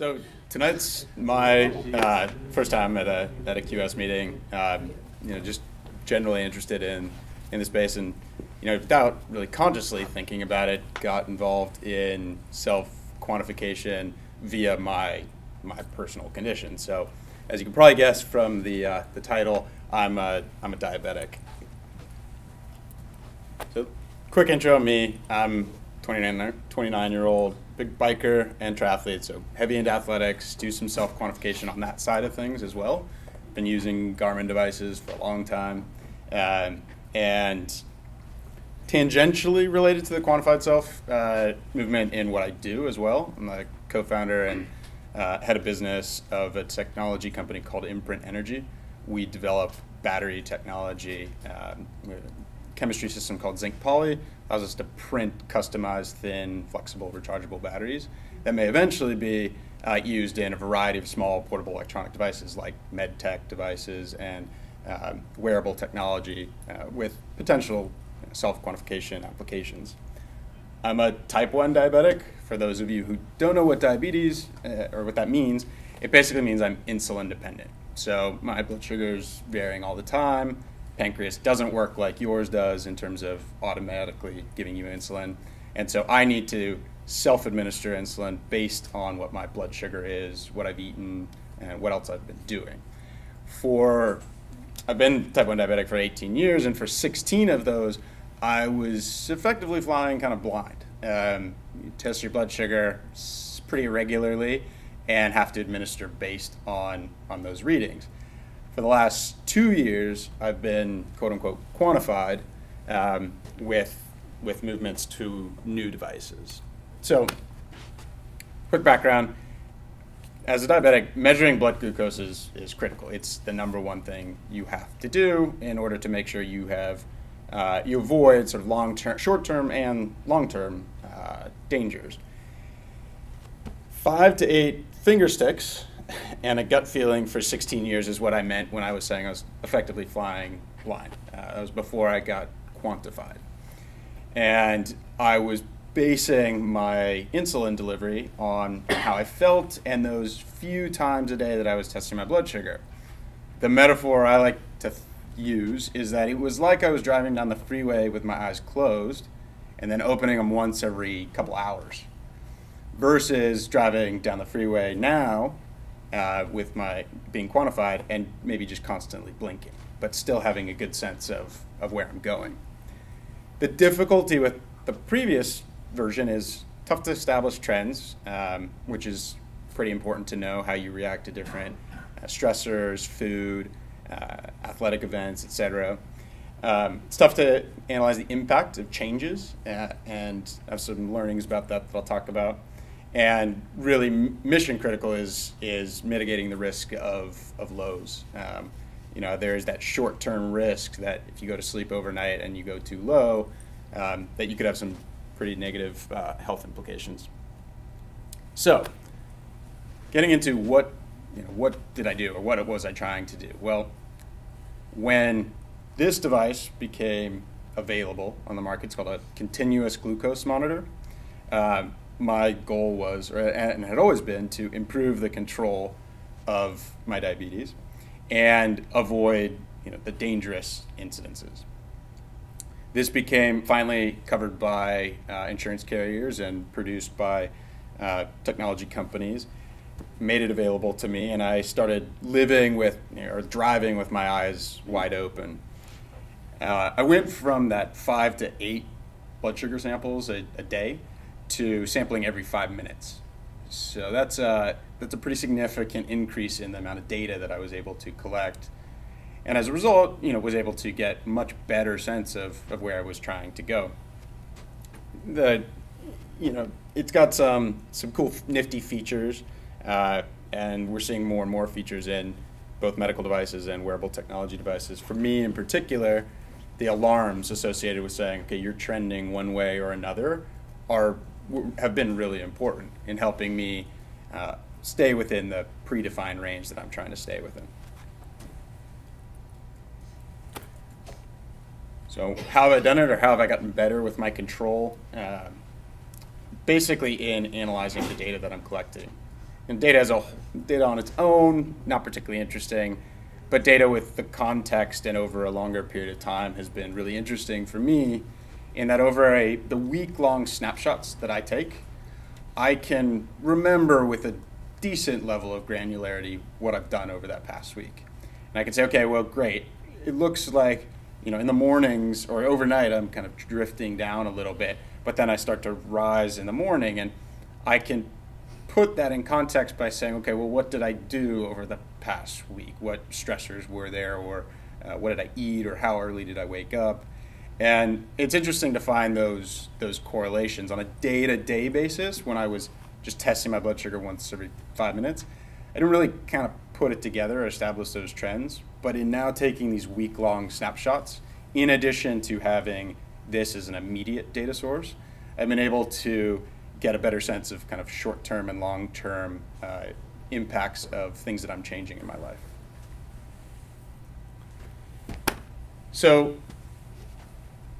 So tonight's my first time at a QS meeting. Just generally interested in the space, and without really consciously thinking about it, got involved in self-quantification via my personal condition. So, as you can probably guess from the title, I'm a diabetic. So, quick intro on me. I'm 29-year-old, big biker and triathlete, so heavy into athletics, do some self-quantification on that side of things as well. Been using Garmin devices for a long time, and tangentially related to the quantified self movement in what I do as well. I'm a co-founder and head of business of a technology company called Imprint Energy. We develop battery technology, chemistry system called zinc poly, allows us to print customized, thin, flexible, rechargeable batteries that may eventually be used in a variety of small portable electronic devices like med tech devices and wearable technology with potential self-quantification applications. I'm a type 1 diabetic. For those of you who don't know what diabetes or what that means, it basically means I'm insulin dependent. So my blood sugar's varying all the time. Pancreas doesn't work like yours does in terms of automatically giving you insulin. And so I need to self-administer insulin based on what my blood sugar is, what I've eaten, and what else I've been doing. I've been type 1 diabetic for 18 years, and for 16 of those, I was effectively flying kind of blind. You test your blood sugar pretty regularly and have to administer based on those readings. For the last 2 years, I've been quote-unquote quantified with movements to new devices. So, quick background. As a diabetic, measuring blood glucose is critical. It's the #1 thing you have to do in order to make sure you avoid sort of short-term and long-term dangers. 5 to 8 finger sticks and a gut feeling for 16 years is what I meant when I was saying I was effectively flying blind. That was before I got quantified. And I was basing my insulin delivery on how I felt and those few times a day that I was testing my blood sugar. The metaphor I like to use is that it was like I was driving down the freeway with my eyes closed and then opening them once every couple hours, versus driving down the freeway now with my being quantified and maybe just constantly blinking, but still having a good sense of where I'm going. The difficulty with the previous version is tough to establish trends, which is pretty important to know how you react to different stressors, food, athletic events, etc. It's tough to analyze the impact of changes, and I have some learnings about that I'll talk about. And really, mission critical is mitigating the risk of lows. There's that short-term risk that if you go to sleep overnight and you go too low, that you could have some pretty negative health implications. So, getting into what did I do, or what was I trying to do? Well, when this device became available on the market, it's called a continuous glucose monitor. My goal was, and had always been, to improve the control of my diabetes and avoid the dangerous incidences. This became finally covered by insurance carriers and produced by technology companies, made it available to me, and I started living with, or driving with my eyes wide open. I went from that 5 to 8 blood sugar samples a day to sampling every 5 minutes. So that's a pretty significant increase in the amount of data that I was able to collect. And as a result, was able to get much better sense of where I was trying to go. It's got some cool nifty features, and we're seeing more and more features in both medical devices and wearable technology devices. For me in particular, the alarms associated with saying, okay, you're trending one way or another have been really important in helping me stay within the predefined range that I'm trying to stay within. So how have I done it, or how have I gotten better with my control? Basically in analyzing the data that I'm collecting. And data on its own, not particularly interesting, but data with the context and over a longer period of time has been really interesting for me in that over the week-long snapshots that I take, I can remember with a decent level of granularity what I've done over that past week. And I can say, okay, well, great. It looks like, in the mornings or overnight, I'm kind of drifting down a little bit, but then I start to rise in the morning, and I can put that in context by saying, okay, well, what did I do over the past week? What stressors were there, or what did I eat, or how early did I wake up? And it's interesting to find those correlations on a day-to-day basis. When I was just testing my blood sugar once every 5 minutes, I didn't really kind of put it together or establish those trends. But in now taking these week-long snapshots, in addition to having this as an immediate data source, I've been able to get a better sense of kind of short-term and long-term impacts of things that I'm changing in my life. So,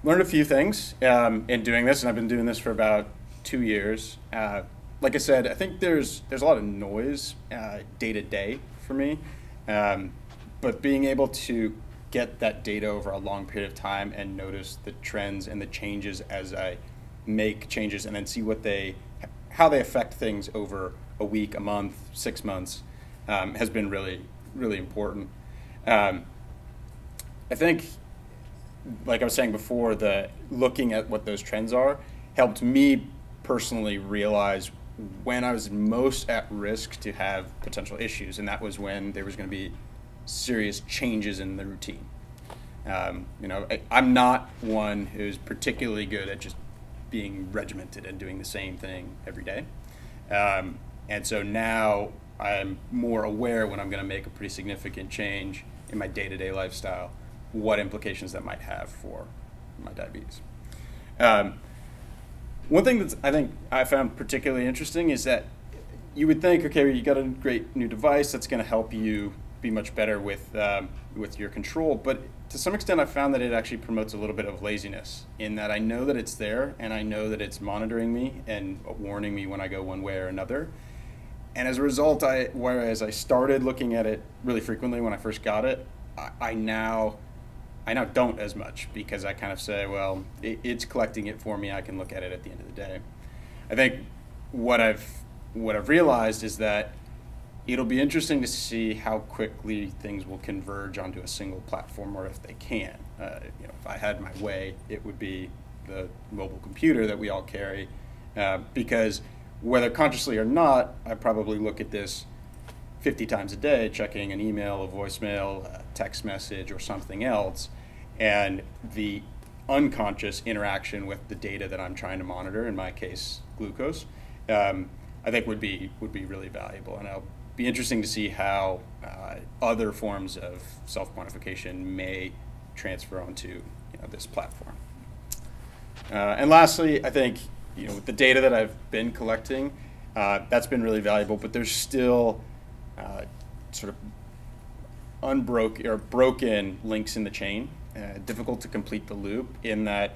learned a few things in doing this, and I've been doing this for about 2 years. Like I said, I think there's a lot of noise day to day for me, but being able to get that data over a long period of time and notice the trends and the changes as I make changes, and then see how they affect things over a week, a month, 6 months, has been really, really important. I think, like I was saying before, looking at what those trends are helped me personally realize when I was most at risk to have potential issues, and that was when there was going to be serious changes in the routine. I'm not one who's particularly good at just being regimented and doing the same thing every day. And so now I'm more aware when I'm going to make a pretty significant change in my day-to-day lifestyle, what implications that might have for my diabetes. One thing that I think I found particularly interesting is that you would think, okay, you got a great new device that's going to help you be much better with your control, but to some extent I found that it actually promotes a little bit of laziness, in that I know that it's there and I know that it's monitoring me and warning me when I go one way or another. And as a result, whereas I started looking at it really frequently when I first got it, I now don't as much, because I kind of say, well, it's collecting it for me. I can look at it at the end of the day. I think what I've realized is that it'll be interesting to see how quickly things will converge onto a single platform, or if they can. If I had my way, it would be the mobile computer that we all carry, because whether consciously or not, I probably look at this 50 times a day, checking an email, a voicemail, a text message, or something else, and the unconscious interaction with the data that I'm trying to monitor, in my case, glucose, I think would be really valuable. And it'll be interesting to see how other forms of self-quantification may transfer onto this platform. And lastly, I think with the data that I've been collecting, that's been really valuable, but there's still sort of broken links in the chain, difficult to complete the loop, in that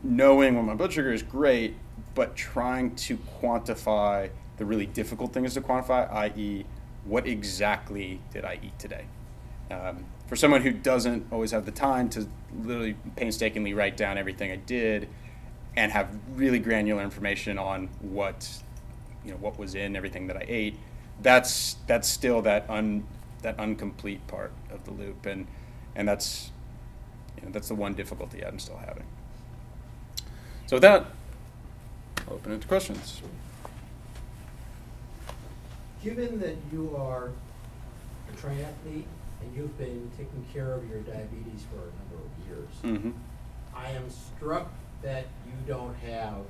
knowing when my blood sugar is great, but trying to quantify the really difficult things to quantify, i.e. what exactly did I eat today? For someone who doesn't always have the time to literally painstakingly write down everything I did and have really granular information on what was in everything that I ate, that's still that incomplete part of the loop, and that's the one difficulty I'm still having. So with that, I'll open it to questions. Given that you are a triathlete and you've been taking care of your diabetes for a number of years, Mm-hmm. I am struck that you don't have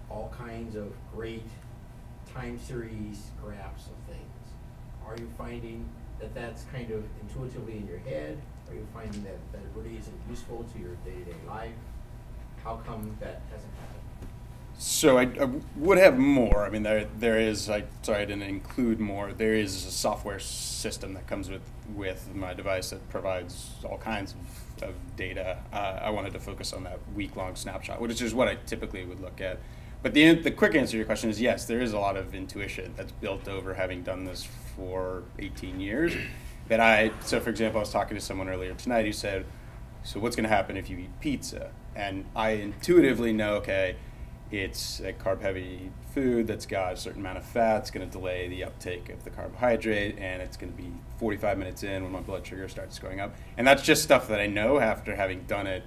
all kinds of great time series graphs of things. Are you finding that that's kind of intuitively in your head? Are you finding that it really isn't useful to your day-to-day life? How come that hasn't happened? So I would have more. I mean, there is. Sorry, I didn't include more. There is a software system that comes with my device that provides all kinds of data. I wanted to focus on that week-long snapshot, which is what I typically would look at. But the quick answer to your question is yes, there is a lot of intuition that's built over having done this for 18 years. So for example, I was talking to someone earlier tonight who said, so what's going to happen if you eat pizza? And I intuitively know, okay, it's a carb-heavy food that's got a certain amount of fat. It's going to delay the uptake of the carbohydrate, and it's going to be 45 minutes in when my blood sugar starts going up. And that's just stuff that I know after having done it,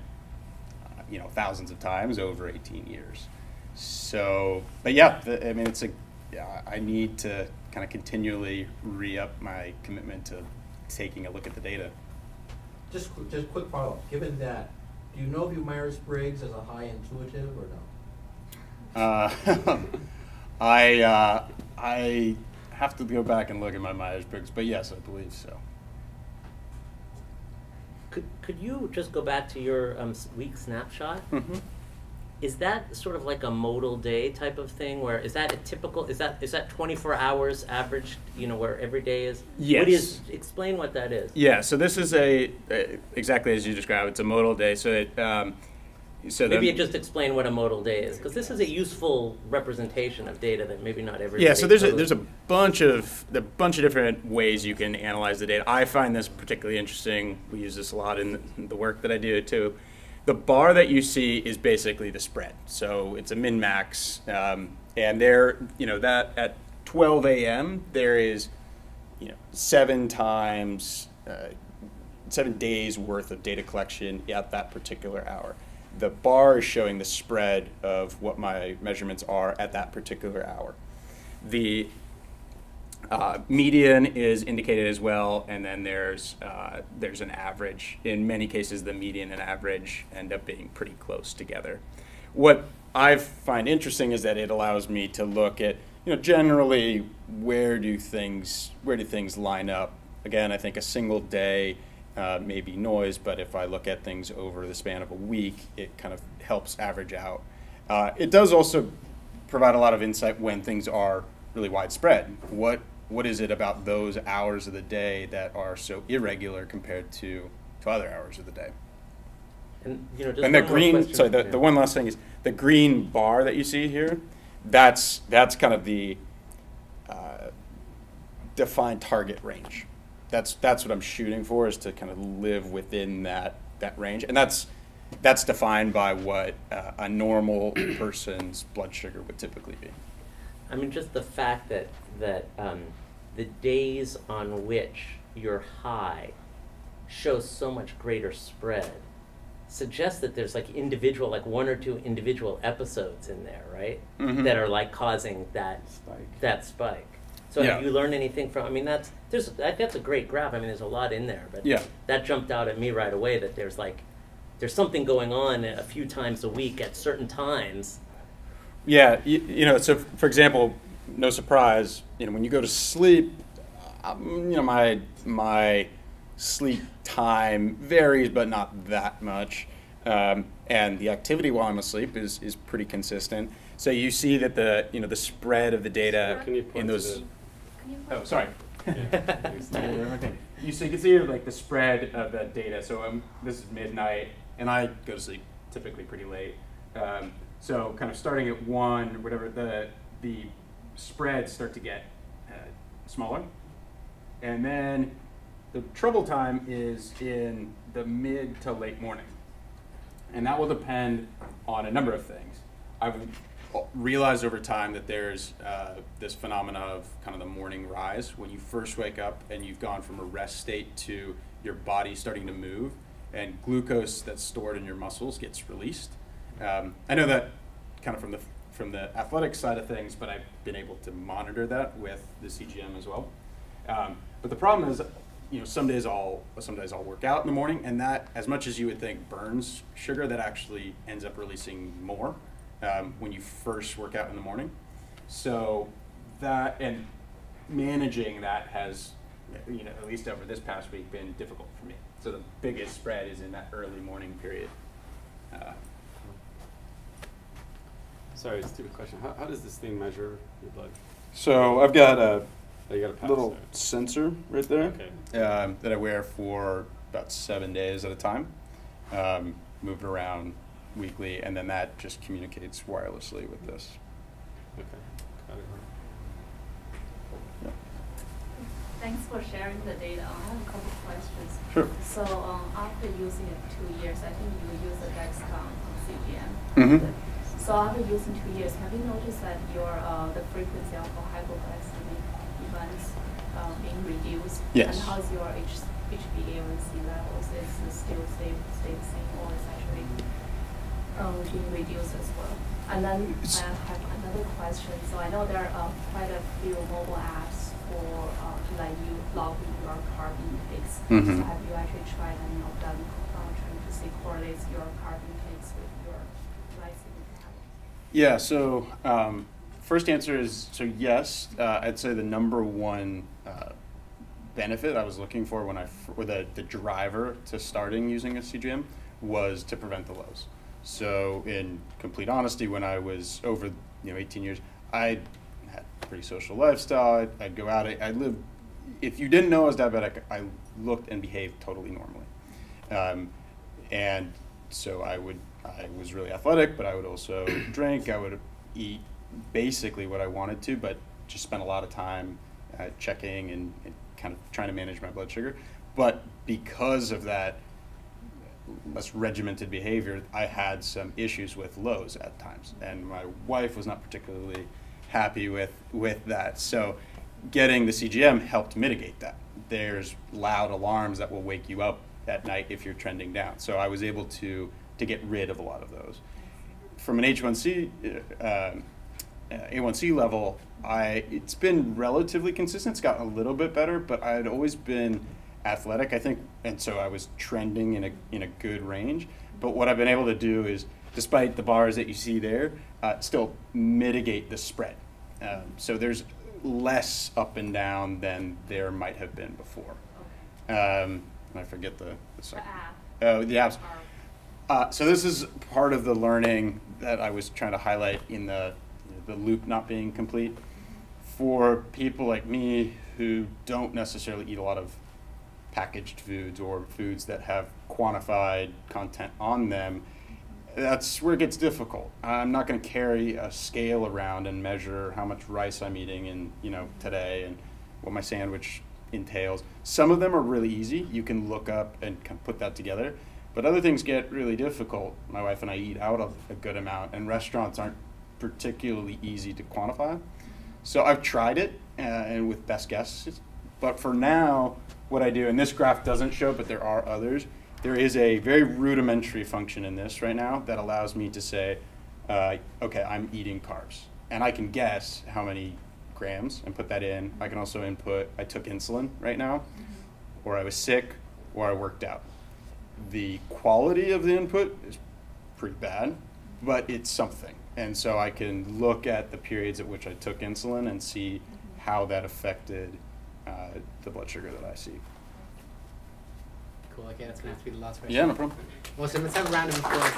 thousands of times over 18 years. So, but yeah, I need to kind of continually re-up my commitment to taking a look at the data. Just quick follow-up. Given that, do you know if Myers-Briggs is a high intuitive or no? I have to go back and look at my Myers-Briggs, but yes, I believe so. Could you just go back to your week snapshot? Mm-hmm. Is that sort of like a modal day type of thing, where is that a typical? Is that 24 hours average? Where every day is. Yes. Explain what that is. Yeah. So this is exactly as you described. It's a modal day. So Maybe just explain what a modal day is, because this is a useful representation of data that maybe not everybody. Yeah, so there's a bunch of different ways you can analyze the data. I find this particularly interesting. We use this a lot in the work that I do too. The bar that you see is basically the spread. So it's a min-max, and that at 12 a.m. there is 7 days worth of data collection at that particular hour. The bar is showing the spread of what my measurements are at that particular hour. The median is indicated as well, and then there's an average. In many cases, the median and average end up being pretty close together. What I find interesting is that it allows me to look at generally where do things line up. Again, I think a single day may be noise, but if I look at things over the span of a week, it kind of helps average out. It does also provide a lot of insight when things are really widespread. What is it about those hours of the day that are so irregular compared to other hours of the day? And the green. Sorry, the one last thing is the green bar that you see here. That's kind of the defined target range. That's what I'm shooting for, is to kind of live within that range, and that's defined by what a normal person's blood sugar would typically be. I mean, just the fact that the days on which you're high show so much greater spread suggests that there's like one or two individual episodes in there, right? Mm-hmm. That are like causing that spike. So have you learned anything from? I mean, that's a great graph. I mean, there's a lot in there, but that jumped out at me right away. That there's something going on a few times a week at certain times. Yeah, so for example, no surprise, when you go to sleep, my sleep time varies, but not that much, and the activity while I'm asleep is pretty consistent. So you see that the spread of the data in those. Oh, sorry. You can see like the spread of the data. So this is midnight, and I go to sleep typically pretty late. So kind of starting at 1 or whatever, the spreads start to get smaller, and then the trouble time is in the mid to late morning, and that will depend on a number of things. I've realized over time that there's this phenomena of kind of the morning rise when you first wake up and you've gone from a rest state to your body starting to move, and glucose that's stored in your muscles gets released. I know that kind of from the athletic side of things, but I've been able to monitor that with the CGM as well. But the problem is, some days I'll work out in the morning, and that, as much as you would think burns sugar, that actually ends up releasing more when you first work out in the morning. So that, and managing that has, at least over this past week, been difficult for me. So the biggest spread is in that early morning period. Sorry, stupid question. How does this thing measure your blood? So I've got a little sensor right there, okay. That I wear for about 7 days at a time, move it around weekly, and then that just communicates wirelessly with this. Okay, got it. Thanks for sharing the data. I have a couple of questions. Sure. So after using it 2 years, I think you use the Dexcom CGM. Mm-hmm. So after using 2 years, have you noticed that your the frequency of hypoglycemic events being reduced? Yes. And how's your HbA1c levels? Is it still stay the same, or is actually being reduced as well? And then I have another question. So I know there are quite a few mobile apps for to let you log in your carb intakes. Mm-hmm. So have you actually tried any of them trying to see correlates your carb intakes with your glycemic levels? Yeah, so first answer is, so yes, I'd say the number one benefit I was looking for when or the driver to starting using a CGM was to prevent the lows. So in complete honesty, when I was over 18 years, I had a pretty social lifestyle. I'd go out, I lived, if you didn't know I was diabetic, I looked and behaved totally normally. And so I was really athletic, but I would also drink, I would eat basically what I wanted to, but just spent a lot of time checking and kind of trying to manage my blood sugar. But because of that less regimented behavior, I had some issues with lows at times, and my wife was not particularly happy with that. So getting the CGM helped mitigate that. There's loud alarms that will wake you up at night if you're trending down. So I was able to get rid of a lot of those. From an A1C level, it's been relatively consistent. It's gotten a little bit better, but I had always been athletic, I think, and so I was trending in a good range. But what I've been able to do is, despite the bars that you see there, still mitigate the spread. So there's less up and down than there might have been before. Okay. I forget the second. The app. Oh, the apps. So this is part of the learning that I was trying to highlight in the loop not being complete. For people like me who don't necessarily eat a lot of packaged foods or foods that have quantified content on them, that's where it gets difficult. I'm not going to carry a scale around and measure how much rice I'm eating today and what my sandwich entails. Some of them are really easy. You can look up and kind of put that together. But other things get really difficult. My wife and I eat out a good amount, and restaurants aren't particularly easy to quantify. So I've tried it and with best guesses. But for now, what I do, and this graph doesn't show, but there are others, there is a very rudimentary function in this right now that allows me to say, okay, I'm eating carbs. And I can guess how many grams and put that in. I can also input, I took insulin right now, or I was sick, or I worked out. The quality of the input is pretty bad, but it's something. And so I can look at the periods at which I took insulin and see how that affected the blood sugar that I see. Cool, okay, that's going to have to be the last question. Yeah, no problem. Awesome, let's have a round of applause.